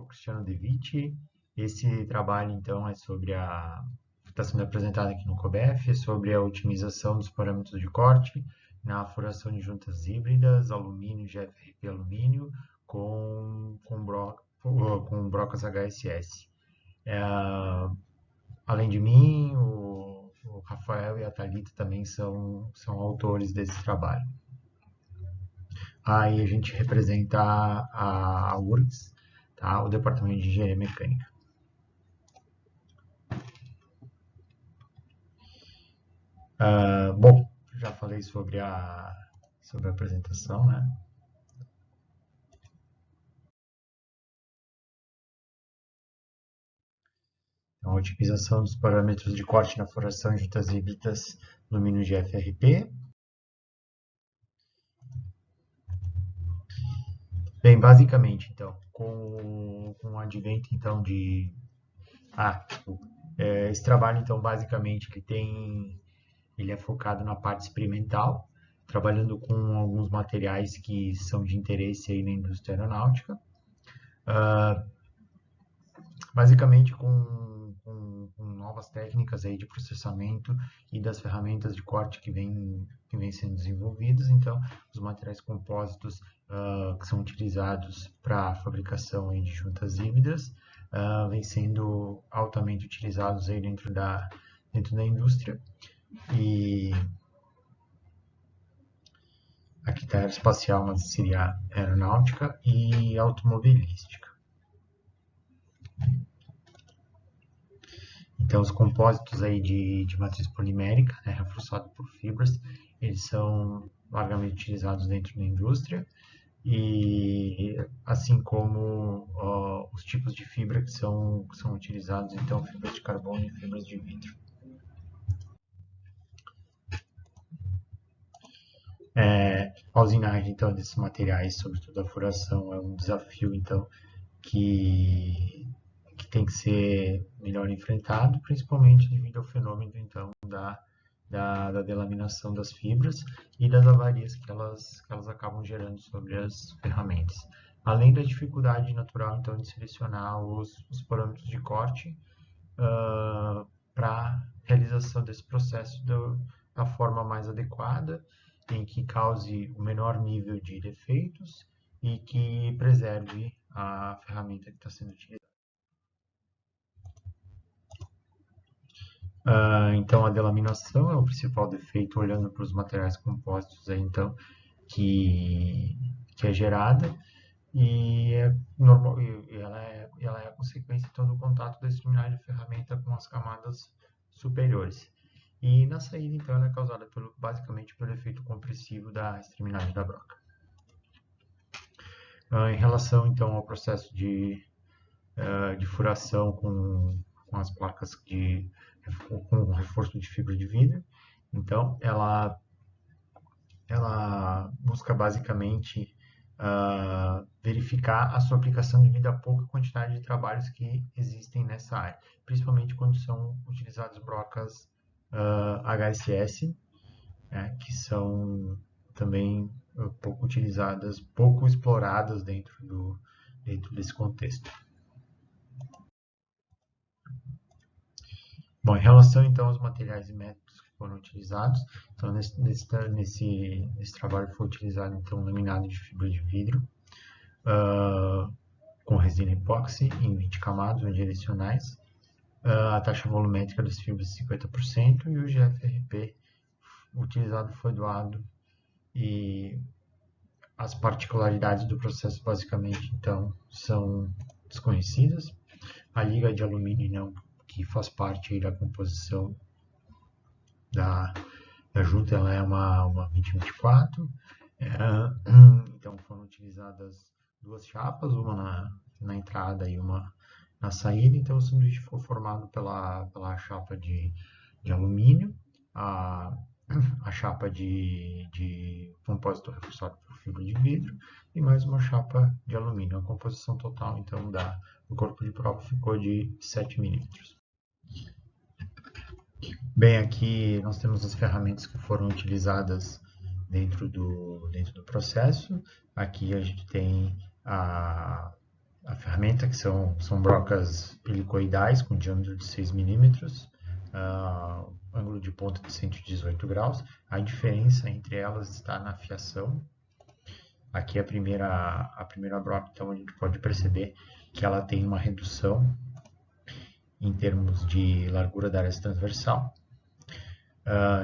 sou o Cristiano De Vitti. Esse trabalho, então, está sendo apresentado aqui no COBEF, é sobre a otimização dos parâmetros de corte na furação de juntas híbridas, alumínio, GFRP alumínio, com brocas HSS. Além de mim, o Rafael e a Thalita também são autores desse trabalho. Aí a gente representa a URGS, tá? O Departamento de Engenharia Mecânica. Bom, já falei sobre a apresentação, né? Então, a otimização dos parâmetros de corte na furação de juntas híbridas no mínimo de FRP. Bem, basicamente, então, com o advento, então, esse trabalho, então, basicamente, ele é focado na parte experimental, trabalhando com alguns materiais que são de interesse aí na indústria aeronáutica. Basicamente com novas técnicas aí de processamento e das ferramentas de corte que vem sendo desenvolvidas. Então, os materiais compósitos que são utilizados para a fabricação aí de juntas híbridas vêm sendo altamente utilizados aí dentro da indústria. E aqui está aeroespacial, mas seria aeronáutica e automobilística. Então, os compósitos aí de matriz polimérica, né, reforçado por fibras, eles são largamente utilizados dentro da indústria, e assim como os tipos de fibra que são utilizados, então, fibras de carbono e fibras de vidro. A usinagem, então, desses materiais, sobretudo a furação, é um desafio, então, que tem que ser melhor enfrentado, principalmente devido ao fenômeno, então, da delaminação das fibras e das avarias que elas acabam gerando sobre as ferramentas. Além da dificuldade natural, então, de selecionar os parâmetros de corte para a realização desse processo da forma mais adequada, em que cause o menor nível de defeitos e que preserve a ferramenta que está sendo utilizada. Então, a delaminação é o principal defeito, olhando para os materiais compostos, então, que é gerada, e é normal, ela é a consequência, então, do contato da extremidade de ferramenta com as camadas superiores. E na saída, então, ela é causada basicamente pelo efeito compressivo da extremidade da broca. Em relação, então, ao processo de furação com as placas com reforço de fibra de vidro, então, ela busca basicamente verificar a sua aplicação devido à pouca quantidade de trabalhos que existem nessa área, principalmente quando são utilizadas brocas HSS, que são também pouco utilizadas, pouco exploradas dentro desse contexto. Bom, em relação então aos materiais e métodos que foram utilizados, então nesse trabalho foi utilizado então um laminado de fibra de vidro com resina epóxi em 20 camadas unidirecionais, a taxa volumétrica das fibras de 50% e o GFRP utilizado foi doado, e as particularidades do processo basicamente então são desconhecidas. A liga de alumínio não, que faz parte da composição da junta, ela é uma 2024. Então foram utilizadas duas chapas, uma na entrada e uma na saída. Então o sanduíche foi formado pela chapa de alumínio, a chapa de compósito reforçado por fibra de vidro e mais uma chapa de alumínio. A composição total então do corpo de prova ficou de 7 milímetros. Bem, aqui nós temos as ferramentas que foram utilizadas dentro do processo. Aqui a gente tem a ferramenta, que são brocas helicoidais com diâmetro de 6 milímetros, ângulo de ponta de 118 graus. A diferença entre elas está na fiação. Aqui a primeira broca, então a gente pode perceber que ela tem uma redução em termos de largura da aresta transversal.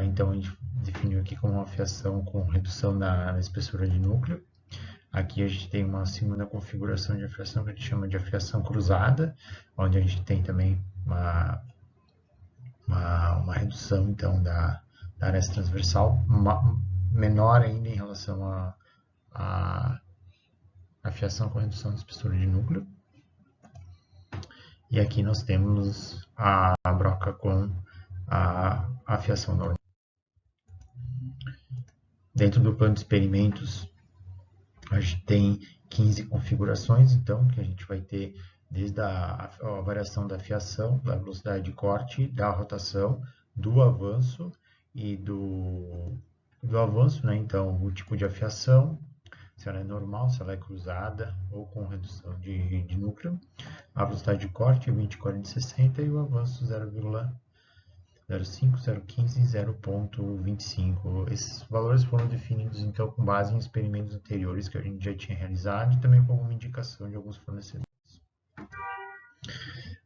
Então a gente definiu aqui como uma fiação com redução na espessura de núcleo. Aqui a gente tem uma segunda configuração de afiação que a gente chama de afiação cruzada, onde a gente tem também uma redução então da aresta transversal, menor ainda em relação à afiação com redução de espessura de núcleo. E aqui nós temos a broca com a afiação normal. Dentro do plano de experimentos, a gente tem 15 configurações, então, que a gente vai ter desde a variação da fiação, da velocidade de corte, da rotação, do avanço e do avanço, né? Então, o tipo de afiação, se ela é normal, se ela é cruzada ou com redução de núcleo, a velocidade de corte 20, 40, 60 e o avanço 0,05, 0,15 e 0,25. Esses valores foram definidos então com base em experimentos anteriores que a gente já tinha realizado e também com alguma indicação de alguns fornecedores.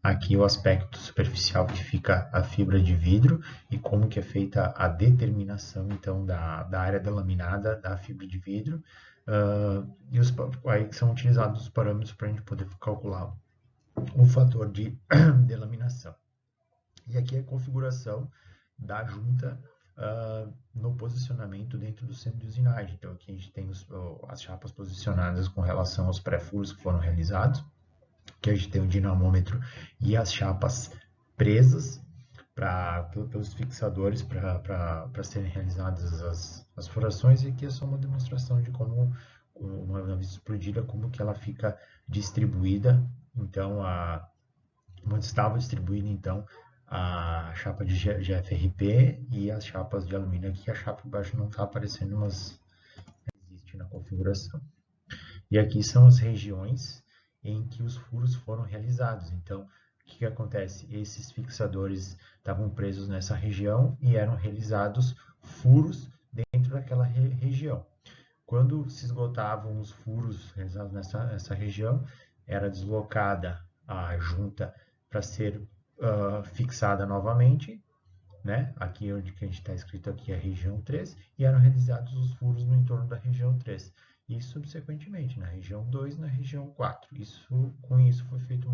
Aqui o aspecto superficial que fica a fibra de vidro e como que é feita a determinação então da área delaminada da fibra de vidro. E aí são utilizados os parâmetros para a gente poder calcular o fator de delaminação. E aqui é a configuração da junta no posicionamento dentro do centro de usinagem. Então aqui a gente tem as chapas posicionadas com relação aos pré-furos que foram realizados, que a gente tem o dinamômetro e as chapas presas pelos fixadores para serem realizadas as furações. E aqui é só uma demonstração de como, uma vez explodida, como que ela fica distribuída. Então, onde estava distribuída então a chapa de GFRP e as chapas de alumínio. Aqui a chapa embaixo não está aparecendo, mas existe na configuração. E aqui são as regiões em que os furos foram realizados. Então, o que acontece? Esses fixadores estavam presos nessa região e eram realizados furos dentro daquela região. Quando se esgotavam os furos realizados nessa região, era deslocada a junta para ser fixada novamente, né? Aqui onde que a gente está escrito aqui é a região 3, e eram realizados os furos no entorno da região 3. E subsequentemente na região 2 e na região 4. Com isso foi feito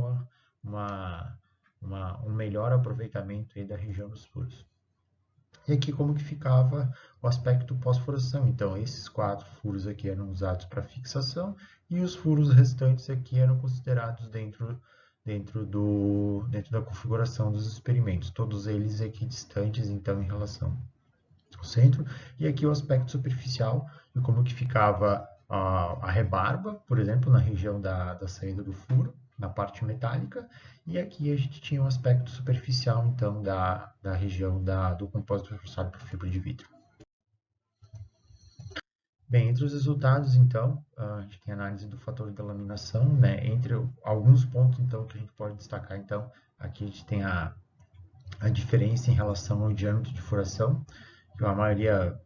um melhor aproveitamento aí da região dos furos. E aqui como que ficava o aspecto pós-furação. Então, esses 4 furos aqui eram usados para fixação e os furos restantes aqui eram considerados dentro da configuração dos experimentos. Todos eles equidistantes, então, em relação ao centro. E aqui o aspecto superficial e como que ficava a rebarba, por exemplo, na região da saída do furo, na parte metálica, e aqui a gente tinha um aspecto superficial, então, da região do compósito reforçado por fibra de vidro. Bem, entre os resultados, então, a gente tem a análise do fator de laminação, né? Entre alguns pontos, então, que a gente pode destacar, então, aqui a gente tem a diferença em relação ao diâmetro de furação, que a maioria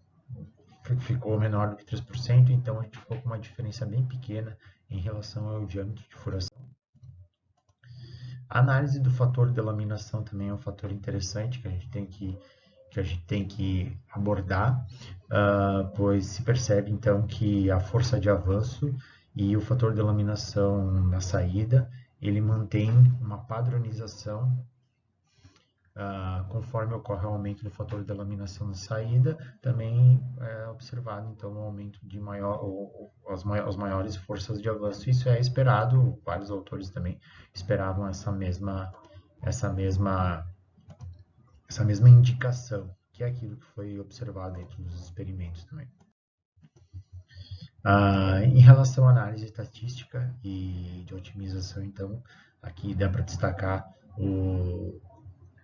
ficou menor do que 3%, então a gente ficou com uma diferença bem pequena em relação ao diâmetro de furação. A análise do fator de laminação também é um fator interessante que a gente tem que abordar, pois se percebe então que a força de avanço e o fator de laminação na saída, ele mantém uma padronização conforme ocorre o aumento do fator de laminação na saída, também é observado então um aumento de as maiores forças de avanço. Isso é esperado, vários autores também esperavam essa mesma indicação, que é aquilo que foi observado dentro dos experimentos também. Em relação à análise estatística e de otimização, então, aqui dá para destacar o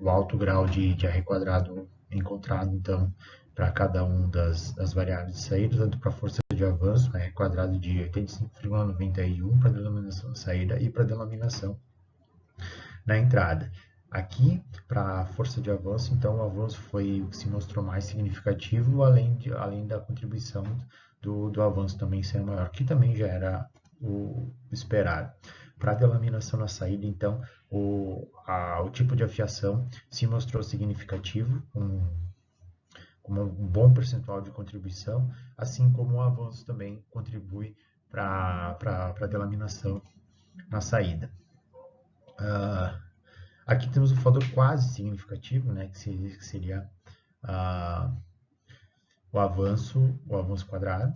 alto grau de R quadrado encontrado, então, para cada um das variáveis de saída, tanto para a força de avanço, quadrado de 85,91 para a denominação de saída e para a denominação na entrada. Aqui, para a força de avanço, então o avanço foi o que se mostrou mais significativo, além da contribuição do avanço também ser maior, que também já era o esperado. Para a delaminação na saída, então, o tipo de afiação se mostrou significativo, com um bom percentual de contribuição, assim como o avanço também contribui para a delaminação na saída. Aqui temos o fator quase significativo, né, que seria o avanço quadrado.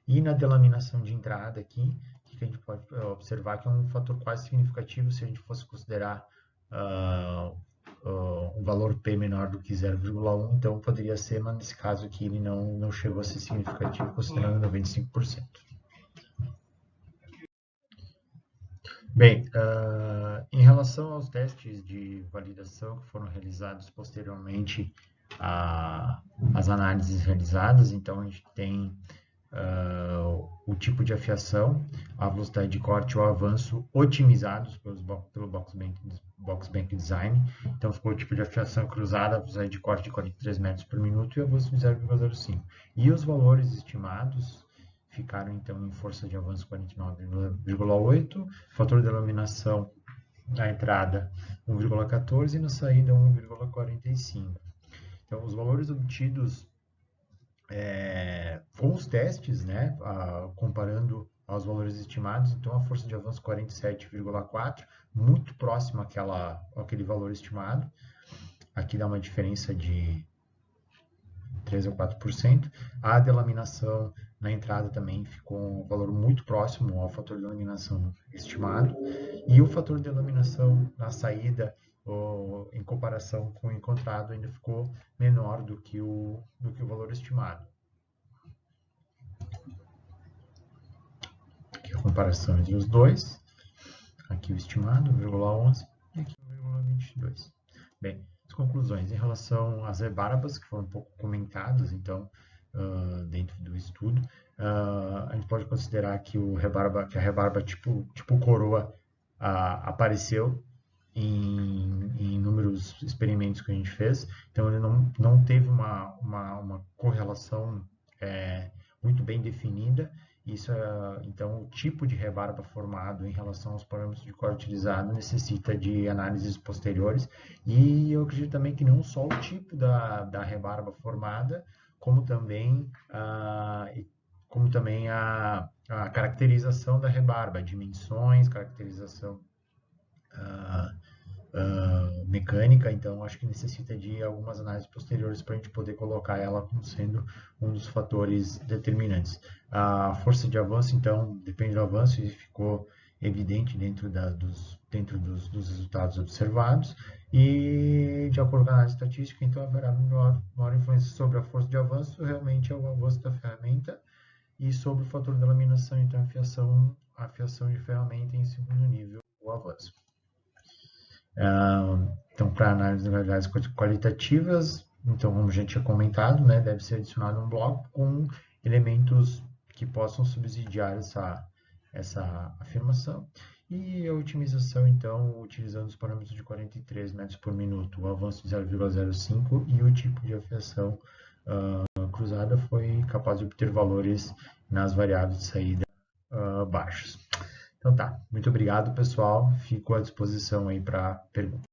E na delaminação de entrada aqui, o que a gente pode observar que é um fator quase significativo se a gente fosse considerar um valor P menor do que 0,1, então poderia ser, mas nesse caso aqui ele não chegou a ser significativo, considerando 95%. Bem, em relação aos testes de validação que foram realizados posteriormente às análises realizadas, então a gente tem o tipo de afiação, a velocidade de corte e o avanço otimizados pelo Boxbank Design. Então ficou o tipo de afiação cruzada, a velocidade de corte de 43 metros por minuto e o avanço de 0,05. E os valores estimados ficaram então em força de avanço 49,8, fator de delaminação na entrada 1,14 e na saída 1,45. Então os valores obtidos com os testes, né, comparando aos valores estimados, então a força de avanço 47,4, muito próxima àquele valor estimado. Aqui dá uma diferença de 3 ou 4%. A delaminação na entrada também ficou um valor muito próximo ao fator de delaminação estimado. E o fator de delaminação na saída, em comparação com o encontrado, ainda ficou menor do que o valor estimado. Aqui a comparação entre os dois. Aqui o estimado, 0,11, e aqui 0,22. Bem, as conclusões em relação às rebarbas, que foram um pouco comentadas, então, dentro do estudo, a gente pode considerar que a rebarba tipo coroa apareceu em inúmeros experimentos que a gente fez, então ele não teve uma correlação muito bem definida. Isso, então, o tipo de rebarba formado em relação aos parâmetros de corte utilizado necessita de análises posteriores, e eu acredito também que não só o tipo da rebarba formada, como também a caracterização da rebarba, dimensões, caracterização mecânica, então acho que necessita de algumas análises posteriores para a gente poder colocar ela como sendo um dos fatores determinantes. A força de avanço, então, depende do avanço, e ficou evidente dentro dos resultados observados, e de acordo com a análise estatística, então a variável maior influência sobre a força de avanço realmente é o avanço da ferramenta, e sobre o fator de laminação, então a afiação de ferramenta em segundo nível, o avanço. Então, para análise de variáveis qualitativas, então, como a gente tinha comentado, né, deve ser adicionado um bloco com elementos que possam subsidiar essa afirmação. E a otimização, então, utilizando os parâmetros de 43 metros por minuto, o avanço de 0,05 e o tipo de afiação cruzada foi capaz de obter valores nas variáveis de saída baixos. Então tá, muito obrigado, pessoal. Fico à disposição aí para perguntas.